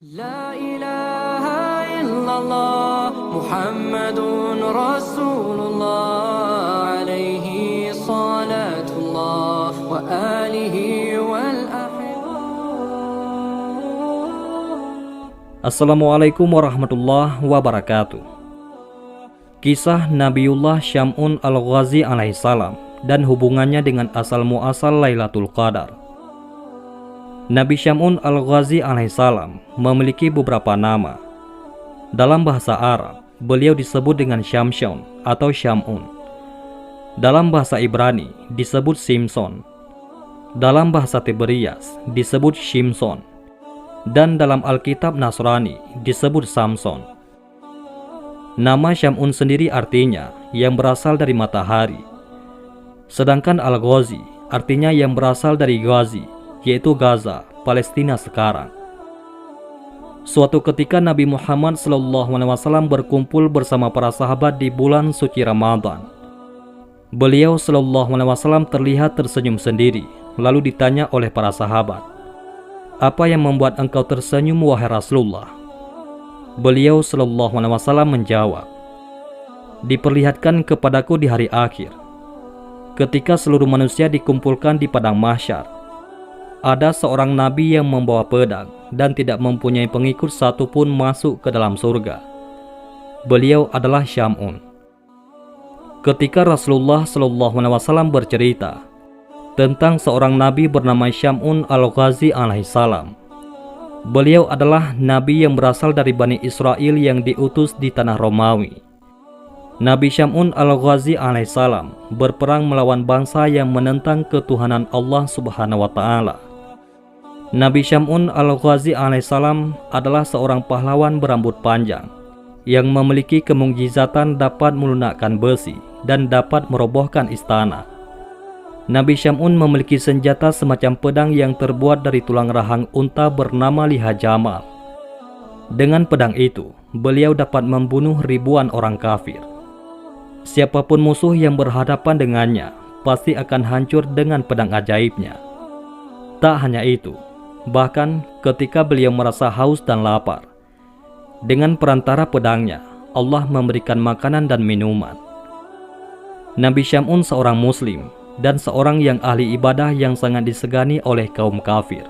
La ilaha illallah Muhammadun Rasulullah alaihi salatullah wa alihi wal Assalamualaikum warahmatullahi wabarakatuh. Kisah Nabiullah Syam'un al-Ghazi alaihissalam dan hubungannya dengan asal muasal Lailatul Qadar. Nabi Syam'un al-Ghazi alaihissalam memiliki beberapa nama. Dalam bahasa Arab, beliau disebut dengan Syamshon atau Syam'un. Dalam bahasa Ibrani disebut Simson. Dalam bahasa Tiberiyas disebut Shimson. Dan dalam Alkitab Nasrani disebut Samson. Nama Syam'un sendiri artinya yang berasal dari matahari. Sedangkan Al-Ghazi artinya yang berasal dari Ghazi, yaitu Gaza, Palestina sekarang. Suatu ketika Nabi Muhammad SAW berkumpul bersama para sahabat di bulan suci Ramadan. Beliau SAW terlihat tersenyum sendiri, lalu ditanya oleh para sahabat, "Apa yang membuat engkau tersenyum, wahai Rasulullah?" Beliau SAW menjawab, "Diperlihatkan kepadaku di hari akhir, ketika seluruh manusia dikumpulkan di padang mahsyar, ada seorang nabi yang membawa pedang dan tidak mempunyai pengikut satupun masuk ke dalam surga. Beliau adalah Syam'un." Ketika Rasulullah SAW bercerita tentang seorang nabi bernama Syam'un al-Ghazi alaihissalam, beliau adalah nabi yang berasal dari Bani Israel yang diutus di tanah Romawi. Nabi Syam'un al-Ghazi alaihissalam berperang melawan bangsa yang menentang ketuhanan Allah Subhanahu wa Ta'ala. Nabi Syam'un al-Ghazi alaihissalam adalah seorang pahlawan berambut panjang yang memiliki kemukjizatan dapat melunakkan besi dan dapat merobohkan istana. Nabi Syam'un memiliki senjata semacam pedang yang terbuat dari tulang rahang unta bernama liha jamal. Dengan pedang itu, beliau dapat membunuh ribuan orang kafir. Siapapun musuh yang berhadapan dengannya pasti akan hancur dengan pedang ajaibnya. Tak hanya itu, bahkan ketika beliau merasa haus dan lapar, dengan perantara pedangnya, Allah memberikan makanan dan minuman. Nabi Syam'un seorang muslim dan seorang yang ahli ibadah yang sangat disegani oleh kaum kafir.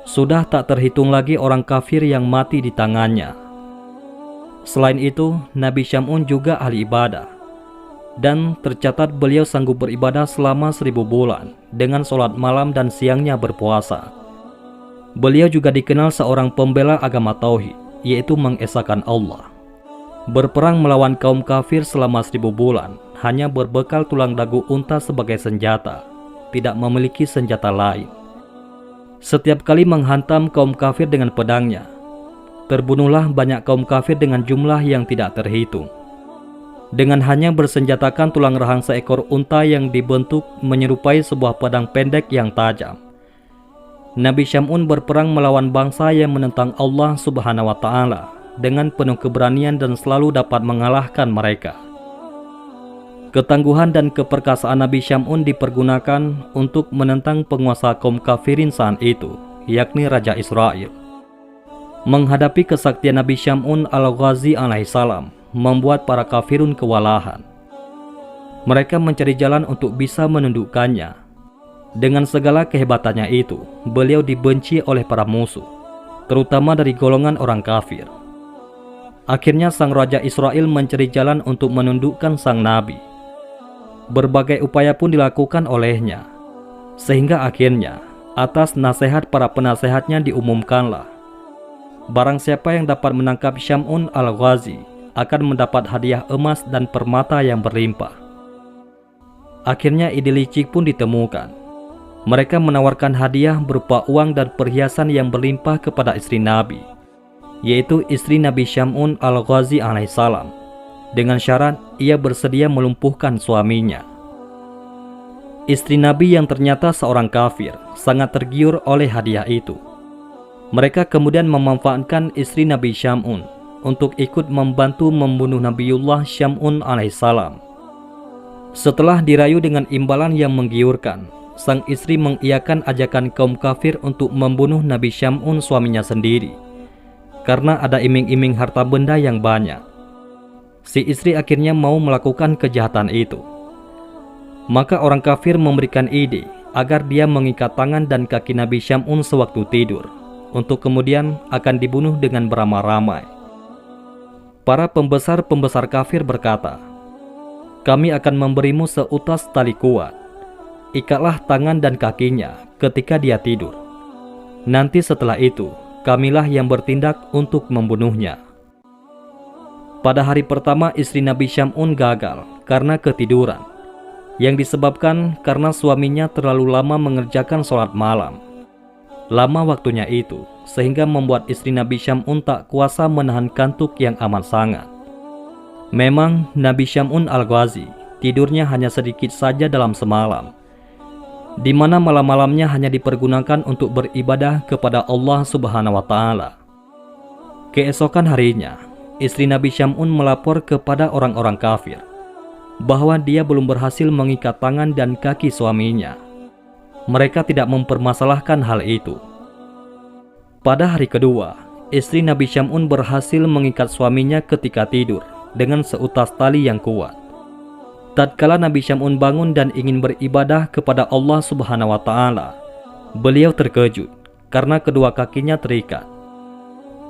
Sudah tak terhitung lagi orang kafir yang mati di tangannya. Selain itu, Nabi Syam'un juga ahli ibadah, dan tercatat beliau sanggup beribadah selama 1000 bulan dengan sholat malam dan siangnya berpuasa. Beliau juga dikenal seorang pembela agama tauhid, yaitu mengesahkan Allah. Berperang melawan kaum kafir selama 1000 bulan hanya berbekal tulang dagu unta sebagai senjata, tidak memiliki senjata lain. Setiap kali menghantam kaum kafir dengan pedangnya, terbunuhlah banyak kaum kafir dengan jumlah yang tidak terhitung. Dengan hanya bersenjatakan tulang rahang seekor unta yang dibentuk menyerupai sebuah pedang pendek yang tajam, Nabi Syam'un berperang melawan bangsa yang menentang Allah Subhanahu wa Ta'ala dengan penuh keberanian dan selalu dapat mengalahkan mereka. Ketangguhan dan keperkasaan Nabi Syam'un dipergunakan untuk menentang penguasa kaum kafirin saat itu, yakni Raja Israel. Menghadapi kesaktian Nabi Syam'un al-Ghazi alaihissalam membuat para kafirun kewalahan. Mereka mencari jalan untuk bisa menundukkannya. Dengan segala kehebatannya itu, beliau dibenci oleh para musuh, terutama dari golongan orang kafir. Akhirnya sang Raja Israel mencari jalan untuk menundukkan sang Nabi. Berbagai upaya pun dilakukan olehnya, sehingga akhirnya atas nasihat para penasehatnya diumumkanlah, barang siapa yang dapat menangkap Syam'un al-Ghazi akan mendapat hadiah emas dan permata yang berlimpah. Akhirnya ide licik pun ditemukan. Mereka menawarkan hadiah berupa uang dan perhiasan yang berlimpah kepada istri Nabi, yaitu istri Nabi Syam'un al-Ghazi alaihissalam, dengan syarat ia bersedia melumpuhkan suaminya. Istri Nabi yang ternyata seorang kafir sangat tergiur oleh hadiah itu. Mereka kemudian memanfaatkan istri Nabi Syam'un untuk ikut membantu membunuh Nabiullah Syam'un alaihissalam. Setelah dirayu dengan imbalan yang menggiurkan, sang istri mengiyakan ajakan kaum kafir untuk membunuh Nabi Syam'un suaminya sendiri karena ada iming-iming harta benda yang banyak. Si istri akhirnya mau melakukan kejahatan itu. Maka orang kafir memberikan ide agar dia mengikat tangan dan kaki Nabi Syam'un sewaktu tidur, untuk kemudian akan dibunuh dengan beramai-ramai. Para pembesar-pembesar kafir berkata, "Kami akan memberimu seutas tali kuat. Ikatlah tangan dan kakinya ketika dia tidur. Nanti setelah itu, kamilah yang bertindak untuk membunuhnya." Pada hari pertama istri Nabi Syam'un gagal karena ketiduran, yang disebabkan karena suaminya terlalu lama mengerjakan sholat malam. Lama waktunya itu, sehingga membuat istri Nabi Syam'un tak kuasa menahan kantuk yang amat sangat. Memang Nabi Syam'un Al-Ghazi tidurnya hanya sedikit saja dalam semalam, di mana malam-malamnya hanya dipergunakan untuk beribadah kepada Allah Subhanahu wa Ta'ala. Keesokan harinya, istri Nabi Syam'un melapor kepada orang-orang kafir bahwa dia belum berhasil mengikat tangan dan kaki suaminya. Mereka tidak mempermasalahkan hal itu. Pada hari kedua, istri Nabi Syam'un berhasil mengikat suaminya ketika tidur dengan seutas tali yang kuat. Tatkala Nabi Syam'un bangun dan ingin beribadah kepada Allah Subhanahu wa Ta'ala, beliau terkejut karena kedua kakinya terikat.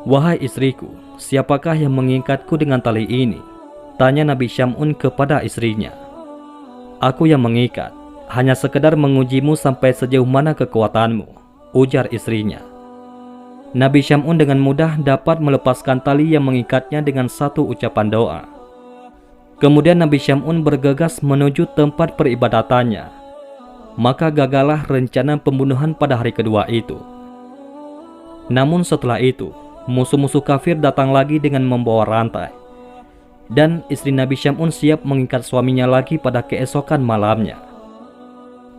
"Wahai istriku, siapakah yang mengikatku dengan tali ini?" tanya Nabi Syam'un kepada istrinya. "Aku yang mengikat, hanya sekedar mengujimu sampai sejauh mana kekuatanmu," ujar istrinya. Nabi Syam'un dengan mudah dapat melepaskan tali yang mengikatnya dengan satu ucapan doa. Kemudian Nabi Syam'un bergegas menuju tempat peribadatannya. Maka gagallah rencana pembunuhan pada hari kedua itu. Namun setelah itu, musuh-musuh kafir datang lagi dengan membawa rantai, dan istri Nabi Syam'un siap mengikat suaminya lagi pada keesokan malamnya.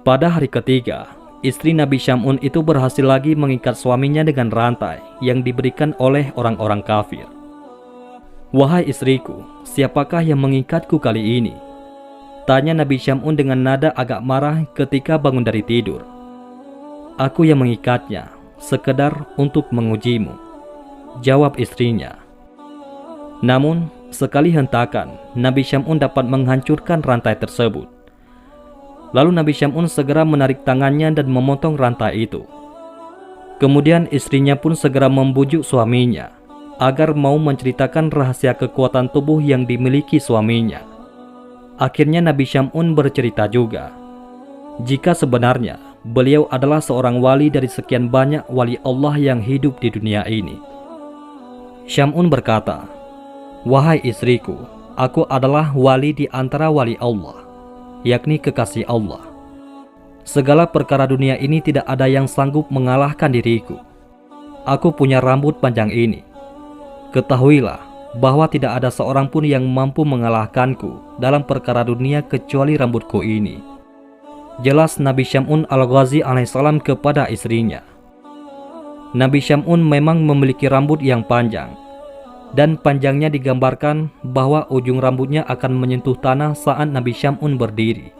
Pada hari ketiga, istri Nabi Syam'un itu berhasil lagi mengikat suaminya dengan rantai yang diberikan oleh orang-orang kafir. "Wahai istriku, siapakah yang mengikatku kali ini?" tanya Nabi Syam'un dengan nada agak marah ketika bangun dari tidur. "Aku yang mengikatnya, sekedar untuk mengujimu," jawab istrinya. Namun, sekali hentakan, Nabi Syam'un dapat menghancurkan rantai tersebut. Lalu Nabi Syam'un segera menarik tangannya dan memotong rantai itu. Kemudian istrinya pun segera membujuk suaminya agar mau menceritakan rahasia kekuatan tubuh yang dimiliki suaminya. Akhirnya Nabi Syam'un bercerita juga, jika sebenarnya beliau adalah seorang wali dari sekian banyak wali Allah yang hidup di dunia ini. Syam'un berkata, "Wahai istriku, aku adalah wali di antara wali Allah, yakni kekasih Allah. Segala perkara dunia ini tidak ada yang sanggup mengalahkan diriku. Aku punya rambut panjang ini. Ketahuilah bahwa tidak ada seorang pun yang mampu mengalahkanku dalam perkara dunia kecuali rambutku ini." Jelas Nabi Syam'un Al-Ghazi alaihissalam kepada istrinya. Nabi Syam'un memang memiliki rambut yang panjang, dan panjangnya digambarkan bahwa ujung rambutnya akan menyentuh tanah saat Nabi Syam'un berdiri.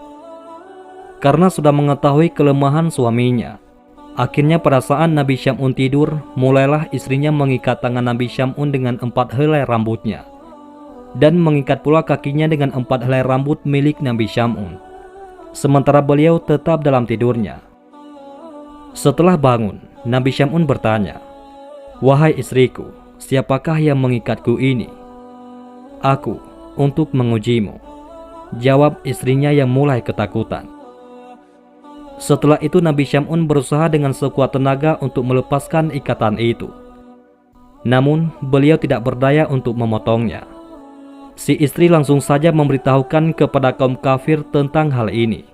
Karena sudah mengetahui kelemahan suaminya, akhirnya pada saat Nabi Syam'un tidur, mulailah istrinya mengikat tangan Nabi Syam'un dengan 4 helai rambutnya, dan mengikat pula kakinya dengan 4 helai rambut milik Nabi Syam'un, sementara beliau tetap dalam tidurnya. Setelah bangun, Nabi Syam'un bertanya, "Wahai istriku, siapakah yang mengikatku ini?" "Aku, untuk mengujimu," jawab istrinya yang mulai ketakutan. Setelah itu Nabi Syam'un berusaha dengan sekuat tenaga untuk melepaskan ikatan itu. Namun beliau tidak berdaya untuk memotongnya. Si istri langsung saja memberitahukan kepada kaum kafir tentang hal ini.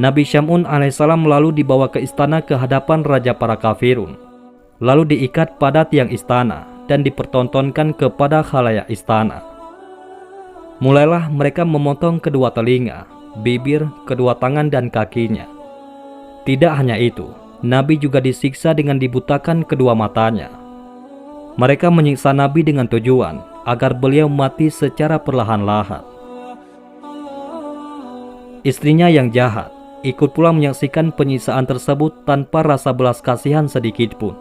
Nabi Syam'un alaihissalam lalu dibawa ke istana ke hadapan raja para kafirun, lalu diikat pada tiang istana dan dipertontonkan kepada khalayak istana. Mulailah mereka memotong kedua telinga, bibir, kedua tangan dan kakinya. Tidak hanya itu, Nabi juga disiksa dengan dibutakan kedua matanya. Mereka menyiksa Nabi dengan tujuan agar beliau mati secara perlahan-lahan. Istrinya yang jahat ikut pula menyaksikan penyiksaan tersebut tanpa rasa belas kasihan sedikit pun.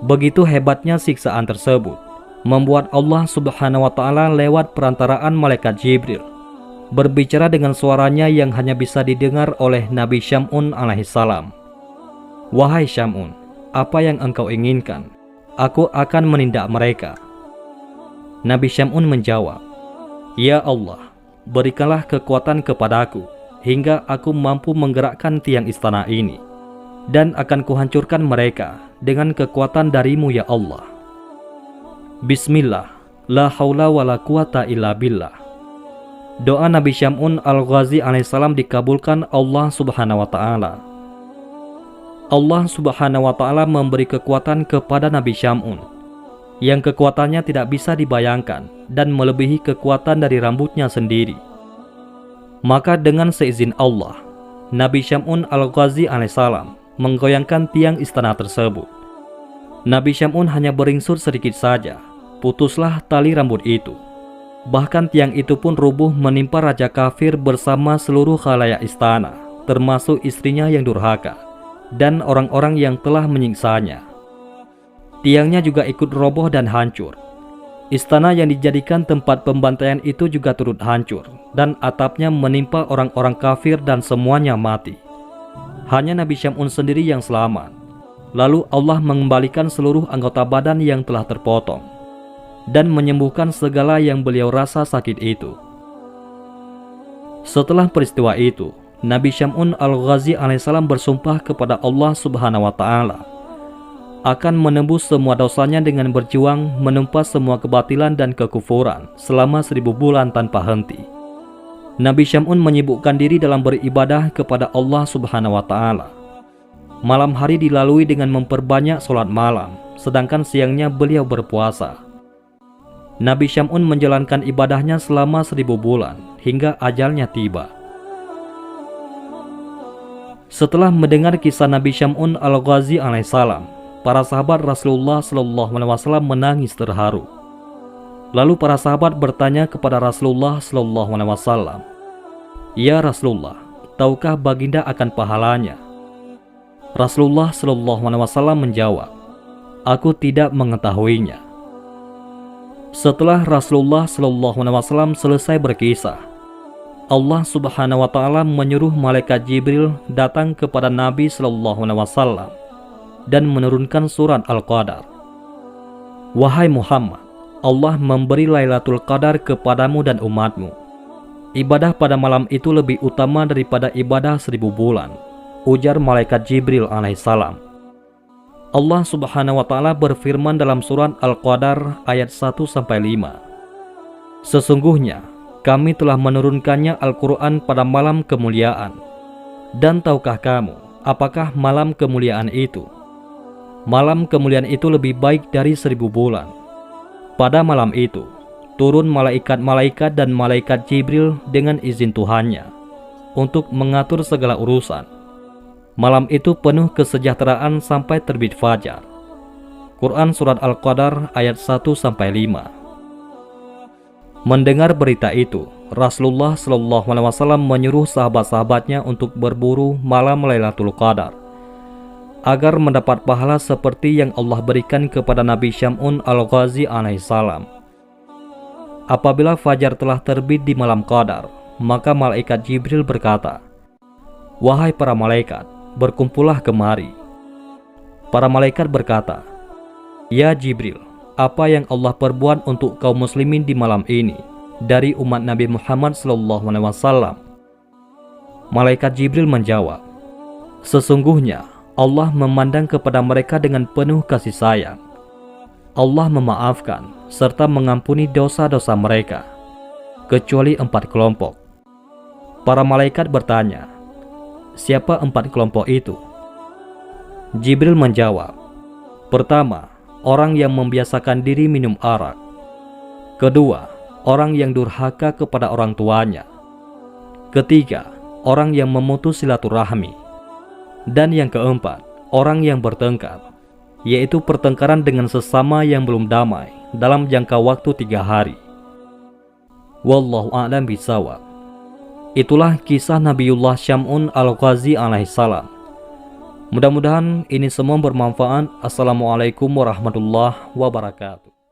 Begitu hebatnya siksaan tersebut, membuat Allah Subhanahu wa Ta'ala lewat perantaraan malaikat Jibril berbicara dengan suaranya yang hanya bisa didengar oleh Nabi Syam'un alaihissalam. Wahai Syam'un, apa yang engkau inginkan? Aku akan menindak mereka. Nabi Syam'un menjawab, Ya Allah, berikanlah kekuatan kepadaku hingga aku mampu menggerakkan tiang istana ini, dan akan kuhancurkan mereka dengan kekuatan darimu ya Allah. Bismillah, la haula wa la quwata illa billah. Doa Nabi Syam'un al-Ghazi alaihissalam dikabulkan Allah Subhanahu wa Ta'ala. Allah Subhanahu wa Ta'ala memberi kekuatan kepada Nabi Syam'un yang kekuatannya tidak bisa dibayangkan dan melebihi kekuatan dari rambutnya sendiri. Maka dengan seizin Allah, Nabi Syam'un al-Ghazi alaihissalam menggoyangkan tiang istana tersebut. Nabi Syam'un hanya beringsut sedikit saja, putuslah tali rambut itu. Bahkan tiang itu pun rubuh menimpa raja kafir bersama seluruh khalayak istana, termasuk istrinya yang durhaka dan orang-orang yang telah menyiksanya. Tiangnya juga ikut roboh dan hancur. Istana yang dijadikan tempat pembantaian itu juga turut hancur, dan atapnya menimpa orang-orang kafir dan semuanya mati. Hanya Nabi Syam'un sendiri yang selamat. Lalu Allah mengembalikan seluruh anggota badan yang telah terpotong dan menyembuhkan segala yang beliau rasa sakit itu. Setelah peristiwa itu, Nabi Syam'un al-Ghazi alaihissalam bersumpah kepada Allah Subhanahu wa Ta'ala akan menembus semua dosanya dengan berjuang menumpas semua kebatilan dan kekufuran selama 1000 bulan tanpa henti. Nabi Syam'un menyibukkan diri dalam beribadah kepada Allah Subhanahu wa Ta'ala. Malam hari dilalui dengan memperbanyak sholat malam, sedangkan siangnya beliau berpuasa. Nabi Syam'un menjalankan ibadahnya selama 1000 bulan hingga ajalnya tiba. Setelah mendengar kisah Nabi Syam'un al-Ghazi alaihissalam, para sahabat Rasulullah SAW menangis terharu. Lalu para sahabat bertanya kepada Rasulullah SAW, Ya Rasulullah, tahukah baginda akan pahalanya? Rasulullah SAW menjawab, Aku tidak mengetahuinya. Setelah Rasulullah SAW selesai berkisah, Allah Subhanahu wa Ta'ala menyuruh malaikat Jibril datang kepada Nabi SAW dan menurunkan surat Al-Qadar. Wahai Muhammad, Allah memberi Lailatul Qadar kepadamu dan umatmu. Ibadah pada malam itu lebih utama daripada ibadah 1000 bulan, ujar malaikat Jibril alaihissalam. Allah Subhanahu wa Ta'ala berfirman dalam surat Al-Qadar ayat 1-5. Sesungguhnya kami telah menurunkannya Al-Quran pada malam kemuliaan. Dan tahukah kamu apakah malam kemuliaan itu? Malam kemuliaan itu lebih baik dari 1000 bulan. Pada malam itu turun malaikat-malaikat dan malaikat Jibril dengan izin Tuhannya untuk mengatur segala urusan. Malam itu penuh kesejahteraan sampai terbit fajar. Quran Surat Al-Qadar ayat 1-5. Mendengar berita itu, Rasulullah SAW menyuruh sahabat-sahabatnya untuk berburu malam Lailatul Qadar agar mendapat pahala seperti yang Allah berikan kepada Nabi Syam'un al-Ghazi alaihissalam. Apabila fajar telah terbit di malam Qadar, maka malaikat Jibril berkata, Wahai para malaikat, berkumpullah kemari. Para malaikat berkata, Ya Jibril, apa yang Allah perbuat untuk kaum muslimin di malam ini dari umat Nabi Muhammad SAW? Malaikat Jibril menjawab, Sesungguhnya Allah memandang kepada mereka dengan penuh kasih sayang. Allah memaafkan serta mengampuni dosa-dosa mereka, kecuali 4 kelompok. Para malaikat bertanya, Siapa 4 kelompok itu? Jibril menjawab, Pertama, orang yang membiasakan diri minum arak. Kedua, orang yang durhaka kepada orang tuanya. Ketiga, orang yang memutus silaturahmi. Dan yang keempat, orang yang bertengkar, yaitu pertengkaran dengan sesama yang belum damai dalam jangka waktu 3 hari. Wallahu a'lam bishawab. Itulah kisah Nabiullah Syam'un al-Ghazi alaihissalam. Mudah-mudahan ini semua bermanfaat. Assalamualaikum warahmatullahi wabarakatuh.